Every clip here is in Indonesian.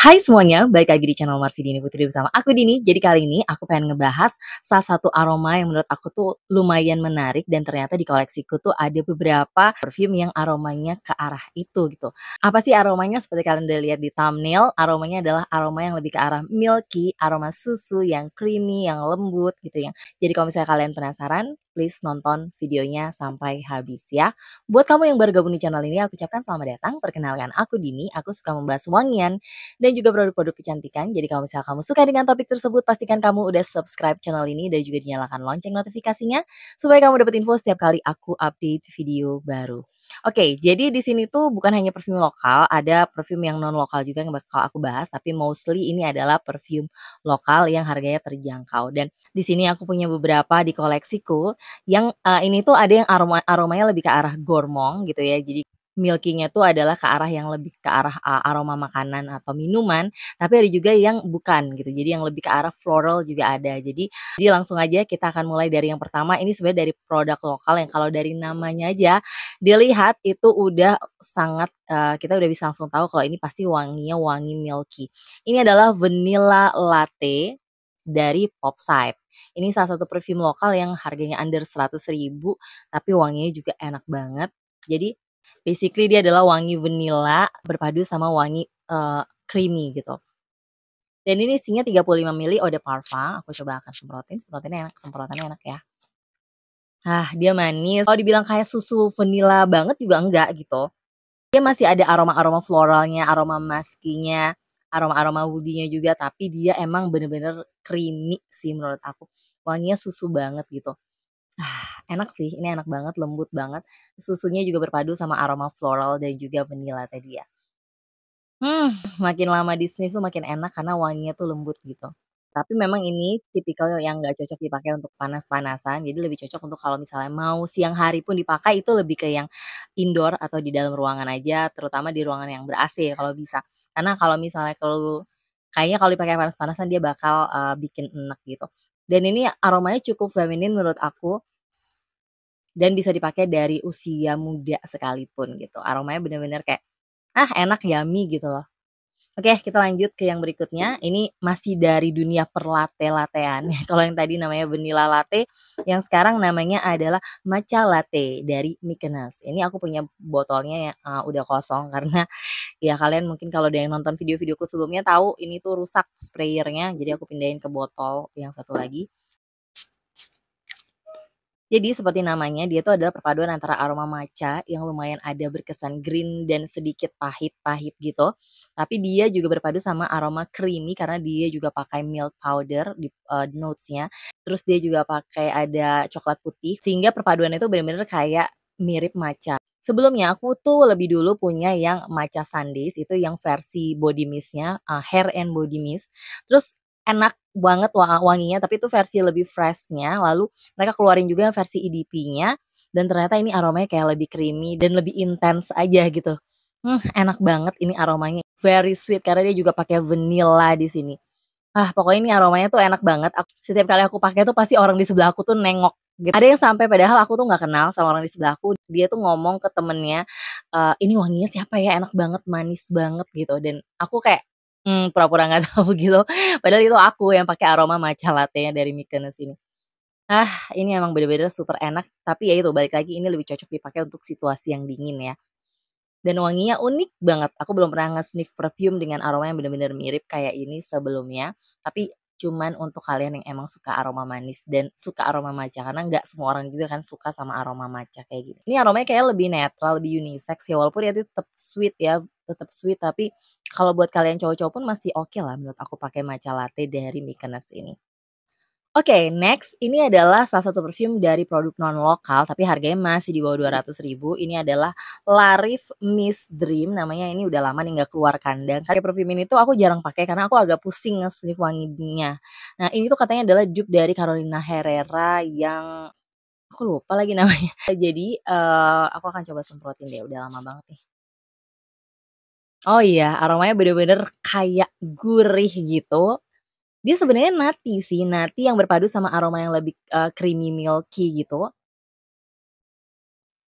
Hai semuanya, balik lagi di channel Marvi Dini Putri bersama aku Dini. Jadi kali ini aku pengen ngebahas salah satu aroma yang menurut aku tuh lumayan menarik dan ternyata di koleksiku tuh ada beberapa perfume yang aromanya ke arah itu gitu. Apa sih aromanya? Seperti kalian udah lihat di thumbnail, aromanya adalah aroma yang lebih ke arah milky, aroma susu yang creamy, yang lembut gitu ya. Jadi kalau misalnya kalian penasaran, please nonton videonya sampai habis ya. Buat kamu yang baru gabung di channel ini, aku ucapkan selamat datang. Perkenalkan aku Dini, aku suka membahas wangian dan juga produk-produk kecantikan. Jadi kalau misalnya kamu suka dengan topik tersebut, pastikan kamu udah subscribe channel ini dan juga dinyalakan lonceng notifikasinya supaya kamu dapat info setiap kali aku update video baru. Oke, jadi di sini tuh bukan hanya perfume lokal, ada perfume yang non lokal juga yang bakal aku bahas, tapi mostly ini adalah perfume lokal yang harganya terjangkau. Dan di sini aku punya beberapa di koleksiku yang ini tuh ada yang aromanya lebih ke arah gourmand gitu ya. Jadi milky-nya tuh adalah ke arah yang lebih ke arah, aroma makanan atau minuman, tapi ada juga yang bukan gitu, jadi yang lebih ke arah floral juga ada. Jadi langsung aja kita akan mulai dari yang pertama, ini sebenarnya dari produk lokal yang kalau dari namanya aja dilihat itu udah sangat, kita udah bisa langsung tahu kalau ini pasti wanginya wangi milky. Ini adalah vanilla latte dari Popside. Ini salah satu perfume lokal yang harganya under 100.000 tapi wanginya juga enak banget. Jadi basically dia adalah wangi vanila berpadu sama wangi, creamy gitu. Dan ini isinya 35 mili eau de parfum, aku coba akan semprotinnya enak ya. Dia manis, kalau dibilang kayak susu vanila banget juga enggak gitu. Dia masih ada aroma-aroma floralnya, aroma musky-nya, aroma-aroma woody-nya juga, tapi dia emang bener-bener creamy sih menurut aku. Wanginya susu banget gitu. Enak sih, ini enak banget, lembut banget. Susunya juga berpadu sama aroma floral dan juga vanila tadi ya. Makin lama di sniff tuh makin enak karena wanginya tuh lembut gitu. Tapi memang ini tipikal yang nggak cocok dipakai untuk panas-panasan, jadi lebih cocok untuk kalau misalnya mau siang hari pun dipakai itu lebih ke yang indoor atau di dalam ruangan aja, terutama di ruangan yang ber-AC kalau bisa. Karena kalau misalnya kayaknya kalau dipakai panas-panasan dia bakal, bikin enek gitu. Dan ini aromanya cukup feminin menurut aku dan bisa dipakai dari usia muda sekalipun gitu. Aromanya bener-bener kayak, enak, yummy gitu loh. Oke, kita lanjut ke yang berikutnya. Ini masih dari dunia perlatte-lattean. Kalau yang tadi namanya vanilla latte, yang sekarang namanya adalah matcha latte dari Mykonos. Ini aku punya botolnya yang, udah kosong karena ya kalian mungkin kalau ada yang nonton video-videoku sebelumnya tahu ini tuh rusak sprayernya, jadi aku pindahin ke botol yang satu lagi. Jadi seperti namanya, dia tuh adalah perpaduan antara aroma matcha yang lumayan ada berkesan green dan sedikit pahit-pahit gitu. Tapi dia juga berpadu sama aroma creamy karena dia juga pakai milk powder di notes-nya. Terus dia juga pakai ada coklat putih sehingga perpaduannya itu benar-benar kayak mirip matcha. Sebelumnya aku tuh lebih dulu punya yang matcha sundaes itu yang versi body mist-nya, hair and body mist. Terus enak banget wanginya tapi itu versi lebih fresh-nya, lalu mereka keluarin juga yang versi EDP-nya dan ternyata ini aromanya kayak lebih creamy dan lebih intens aja gitu. Enak banget ini aromanya, very sweet karena dia juga pakai vanilla di sini. Pokoknya ini aromanya tuh enak banget, setiap kali aku pakai tuh pasti orang di sebelah aku tuh nengok gitu. Ada yang sampai padahal aku tuh nggak kenal sama orang di sebelahku, dia tuh ngomong ke temennya, "Ini wanginya siapa ya? Enak banget, manis banget," gitu. Dan aku kayak, pura-pura nggak tahu gitu, padahal itu aku yang pakai aroma matcha latte-nya dari Mykonos ini. Ini emang bener-bener super enak, tapi ya itu balik lagi ini lebih cocok dipakai untuk situasi yang dingin ya. Dan wanginya unik banget, aku belum pernah nge-sniff perfume dengan aroma yang bener-bener mirip kayak ini sebelumnya, tapi cuman untuk kalian yang emang suka aroma manis dan suka aroma matcha, karena nggak semua orang juga kan suka sama aroma matcha kayak gini. Ini aromanya kayaknya lebih netral, lebih unisex ya, walaupun ya tetap sweet, tapi kalau buat kalian cowok-cowok pun masih oke lah menurut aku pakai matcha latte dari Mykonos ini. Oke, next ini adalah salah satu perfume dari produk non lokal tapi harganya masih di bawah 200.000. Ini adalah Larif Mist Dream namanya, ini udah lama nih nggak keluar kandang. Karena perfume ini tuh aku jarang pakai karena aku agak pusing nge-sniff wanginya. Nah, ini tuh katanya adalah dupe dari Carolina Herrera yang aku lupa lagi namanya. Jadi, aku akan coba semprotin deh, udah lama banget nih. Oh iya, aromanya bener-bener kayak gurih gitu. Dia sebenarnya nutty sih, nutty yang berpadu sama aroma yang lebih, creamy milky gitu,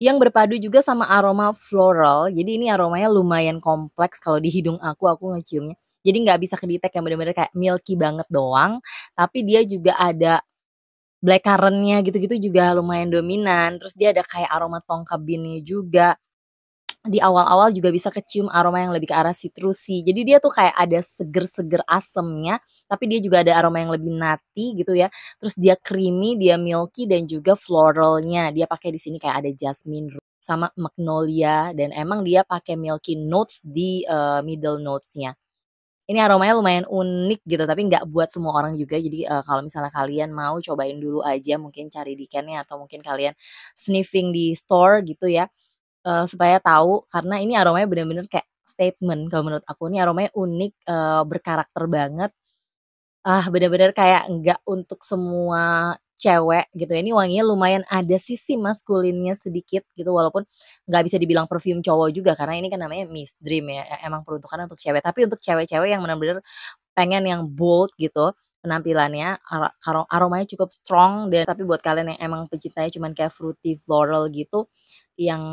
yang berpadu juga sama aroma floral. Jadi ini aromanya lumayan kompleks kalau di hidung aku ngeciumnya. Jadi nggak bisa kedetek yang bener-bener kayak milky banget doang, tapi dia juga ada blackcurrant-nya gitu-gitu juga lumayan dominan, terus dia ada kayak aroma tonka bean-nya juga. Di awal-awal juga bisa kecium aroma yang lebih ke arah citrusy. Jadi dia tuh kayak ada seger-seger asemnya, tapi dia juga ada aroma yang lebih nutty gitu ya. Terus dia creamy, dia milky dan juga floralnya. Dia pakai di sini kayak ada jasmine sama magnolia dan emang dia pakai milky notes di middle notes-nya. Ini aromanya lumayan unik gitu, tapi nggak buat semua orang juga. Jadi, kalau misalnya kalian mau cobain dulu aja, mungkin cari di can-nya atau mungkin kalian sniffing di store gitu ya. Supaya tahu karena ini aromanya bener-bener kayak statement kalau menurut aku, ini aromanya unik, berkarakter banget, bener-bener kayak nggak untuk semua cewek gitu ya, ini wanginya lumayan ada sisi maskulinnya sedikit gitu walaupun nggak bisa dibilang perfume cowok juga karena ini kan namanya Miss Dream ya, emang peruntukannya untuk cewek, tapi untuk cewek-cewek yang bener-bener pengen yang bold gitu penampilannya, aromanya cukup strong dan tapi buat kalian yang emang pencintanya cuman kayak fruity floral gitu, yang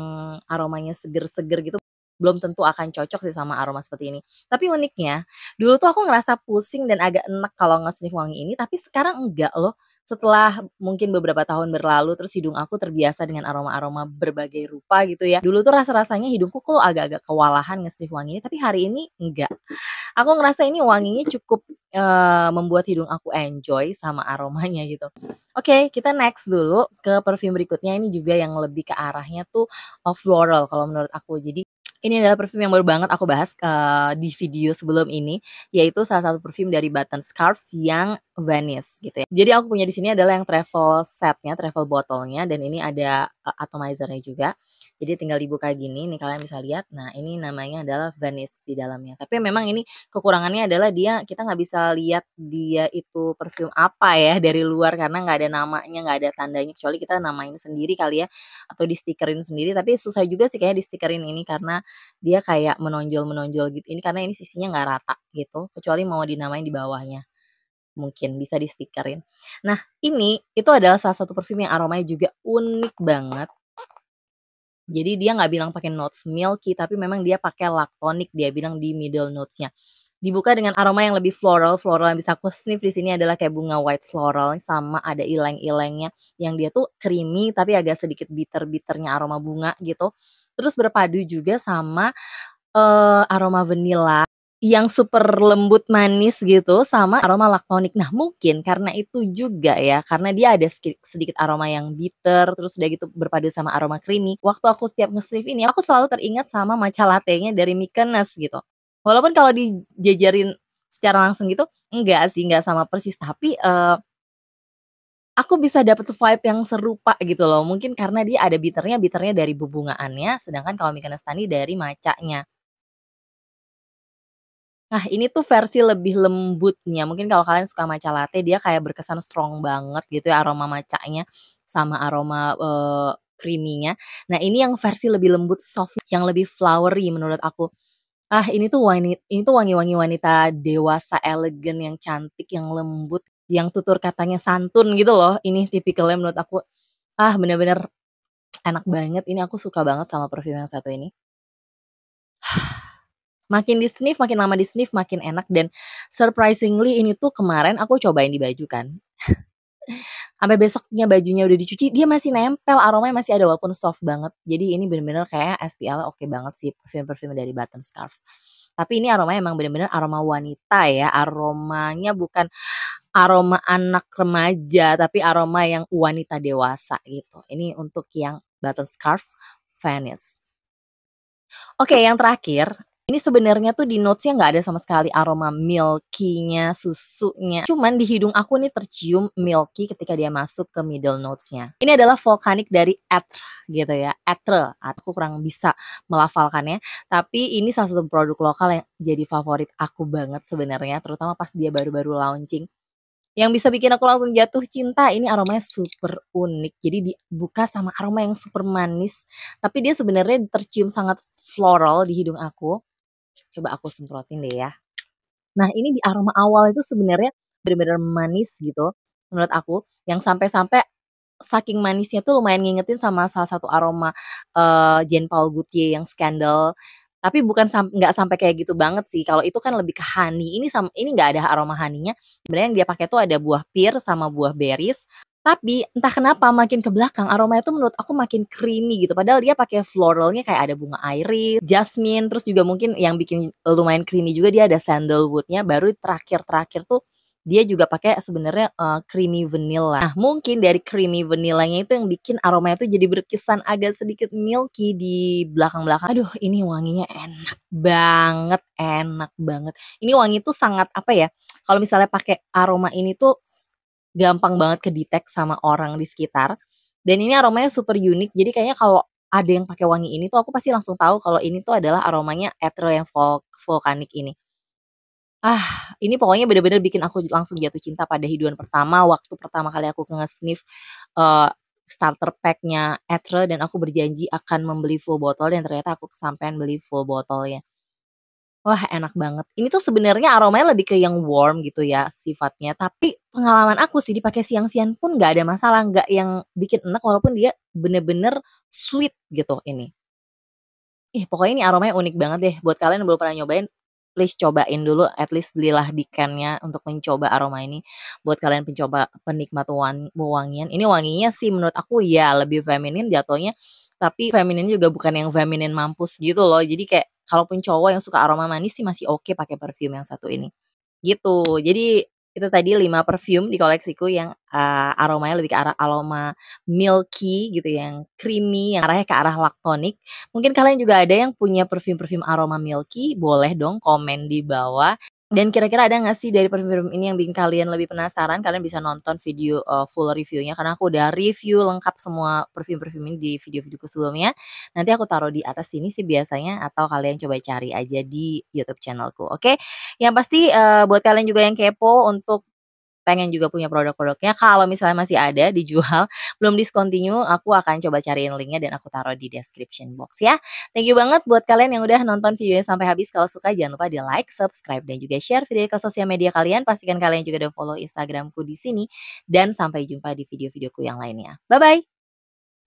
aromanya seger-seger gitu, belum tentu akan cocok sih sama aroma seperti ini. Tapi uniknya, dulu tuh aku ngerasa pusing dan agak enek kalau nge-sniff wangi ini, tapi sekarang enggak loh. Setelah mungkin beberapa tahun berlalu, terus hidung aku terbiasa dengan aroma-aroma berbagai rupa gitu ya. Dulu tuh rasa-rasanya hidungku kok agak-agak kewalahan nge-sniff wangi ini, tapi hari ini enggak. Aku ngerasa ini wanginya cukup, membuat hidung aku enjoy sama aromanya gitu. Oke, kita next dulu ke perfume berikutnya, ini juga yang lebih ke arahnya tuh, floral kalau menurut aku. Jadi, ini adalah perfume yang baru banget aku bahas, di video sebelum ini, yaitu salah satu perfume dari Button Scarf yang Venice gitu ya. Jadi aku punya di sini adalah yang travel setnya, travel bottle-nya dan ini ada, atomizer-nya juga. Jadi tinggal dibuka gini nih kalian bisa lihat. Nah, ini namanya adalah Vanish di dalamnya. Tapi memang ini kekurangannya adalah dia kita nggak bisa lihat dia itu perfume apa ya dari luar karena nggak ada namanya, nggak ada tandanya kecuali kita namain sendiri kali ya atau di-stikerin sendiri. Tapi susah juga sih kayaknya di-stikerin ini karena dia kayak menonjol-menonjol gitu. Ini karena ini sisinya nggak rata gitu, kecuali mau dinamain di bawahnya. Mungkin bisa di-stikerin. Nah, ini itu adalah salah satu perfume yang aromanya juga unik banget. Jadi dia nggak bilang pakai notes milky, tapi memang dia pakai lactonic, dia bilang di middle notes-nya. Dibuka dengan aroma yang lebih floral, floral yang bisa aku sniff di sini adalah kayak bunga white floral sama ada ileng-ilengnya yang dia tuh creamy tapi agak sedikit bitter-bitternya aroma bunga gitu. Terus berpadu juga sama, aroma vanilla yang super lembut manis gitu sama aroma laktonik. Nah mungkin karena itu juga ya, karena dia ada sedikit aroma yang bitter, terus udah gitu berpadu sama aroma creamy. Waktu aku setiap nge-sniff ini, aku selalu teringat sama matcha latte-nya dari Mykonos gitu. Walaupun kalau dijajarin secara langsung gitu, enggak sih, enggak sama persis, tapi, aku bisa dapet vibe yang serupa gitu loh. Mungkin karena dia ada bitternya dari bebungaannya, sedangkan kalau Mykonos tadi dari matcha-nya. Nah, ini tuh versi lebih lembutnya, mungkin kalau kalian suka matcha latte dia kayak berkesan strong banget gitu ya aroma matcha-nya sama aroma, creamy-nya. Nah, ini yang versi lebih lembut soft yang lebih flowery menurut aku. Ini tuh wangi-wangi wanita dewasa, elegan, yang cantik, yang lembut, yang tutur katanya santun gitu loh, ini tipikalnya menurut aku. Bener-bener enak banget, ini aku suka banget sama perfume yang satu ini. Makin di-sniff, makin lama di-sniff, makin enak dan surprisingly ini tuh kemarin aku cobain di baju kan. Sampai besoknya bajunya udah dicuci, dia masih nempel, aromanya masih ada walaupun soft banget. Jadi ini bener-bener kayak SPL-nya oke banget sih, perfume-perfume dari Button Scarf. Tapi ini aromanya emang bener-bener aroma wanita ya, aromanya bukan aroma anak remaja, tapi aroma yang wanita dewasa gitu. Ini untuk yang Button Scarf Venice. Oke, yang terakhir, ini sebenarnya tuh di notes-nya nggak ada sama sekali aroma milky-nya, susunya. Cuman di hidung aku nih tercium milky ketika dia masuk ke middle notes-nya. Ini adalah Volcanic dari Etre gitu ya, Etre. Aku kurang bisa melafalkannya, tapi ini salah satu produk lokal yang jadi favorit aku banget sebenarnya, terutama pas dia baru-baru launching. Yang bisa bikin aku langsung jatuh cinta, ini aromanya super unik. Jadi dibuka sama aroma yang super manis, tapi dia sebenarnya tercium sangat floral di hidung aku. Coba aku semprotin deh ya. Nah, ini di aroma awal itu sebenarnya bener-bener manis gitu menurut aku, yang sampai-sampai saking manisnya tuh lumayan ngingetin sama salah satu aroma, Jean Paul Gaultier yang Scandal. Tapi bukan nggak sampai kayak gitu banget sih, kalau itu kan lebih ke honey, ini nggak ada aroma honey-nya, sebenarnya yang dia pakai tuh ada buah pir sama buah berries, tapi entah kenapa makin ke belakang aromanya tuh menurut aku makin creamy gitu, padahal dia pakai floral-nya kayak ada bunga iris, jasmine, terus juga mungkin yang bikin lumayan creamy juga dia ada sandalwood-nya, baru terakhir-terakhir tuh dia juga pakai sebenarnya, creamy vanilla. Nah, mungkin dari creamy vanillanya itu yang bikin aromanya tuh jadi berkesan agak sedikit milky di belakang-belakang. Aduh, ini wanginya enak banget. Ini wangi tuh sangat apa ya, kalau misalnya pakai aroma ini tuh gampang banget ke-detect sama orang di sekitar, dan ini aromanya super unik, jadi kayaknya kalau ada yang pakai wangi ini tuh aku pasti langsung tahu kalau ini tuh adalah aromanya Etrel yang vulkanik ini. Ini pokoknya bener-bener bikin aku langsung jatuh cinta pada hiduan pertama, waktu pertama kali aku nge-sniff, eee, starter pack-nya Etre dan aku berjanji akan membeli full botol dan ternyata aku kesampean beli full botolnya. Wah, enak banget. Ini tuh sebenarnya aromanya lebih ke yang warm gitu ya sifatnya, tapi pengalaman aku sih dipakai siang-siang pun nggak ada masalah, nggak yang bikin enek walaupun dia bener-bener sweet gitu ini. Pokoknya ini aromanya unik banget deh, buat kalian yang belum pernah nyobain, please cobain dulu, at least belilah di can-nya untuk mencoba aroma ini. Buat kalian pencoba penikmat wewangian, ini wanginya sih menurut aku ya lebih feminin jatuhnya, tapi feminin juga bukan yang feminin mampus gitu loh. Jadi kayak kalaupun cowok yang suka aroma manis sih masih oke pakai perfume yang satu ini. Gitu. Jadi itu tadi 5 parfum di koleksiku yang, aromanya lebih ke arah aroma milky gitu, yang creamy, yang arahnya ke arah lactonic. Mungkin kalian juga ada yang punya parfum-parfum aroma milky, boleh dong komen di bawah. Dan kira-kira ada nggak sih dari parfum-parfum ini yang bikin kalian lebih penasaran? Kalian bisa nonton video, full reviewnya karena aku udah review lengkap semua parfum-parfum ini di video-videoku sebelumnya. Nanti aku taruh di atas sini sih biasanya atau kalian coba cari aja di YouTube channelku, oke? Yang pasti, buat kalian juga yang kepo untuk pengen juga punya produk-produknya, kalau misalnya masih ada dijual, belum discontinue, aku akan coba cariin linknya dan aku taruh di description box ya. Thank you banget buat kalian yang udah nonton videonya sampai habis, kalau suka jangan lupa di-like, subscribe, dan juga share video ke sosial media kalian, pastikan kalian juga udah follow Instagramku di sini, dan sampai jumpa di video-videoku yang lainnya. Bye-bye.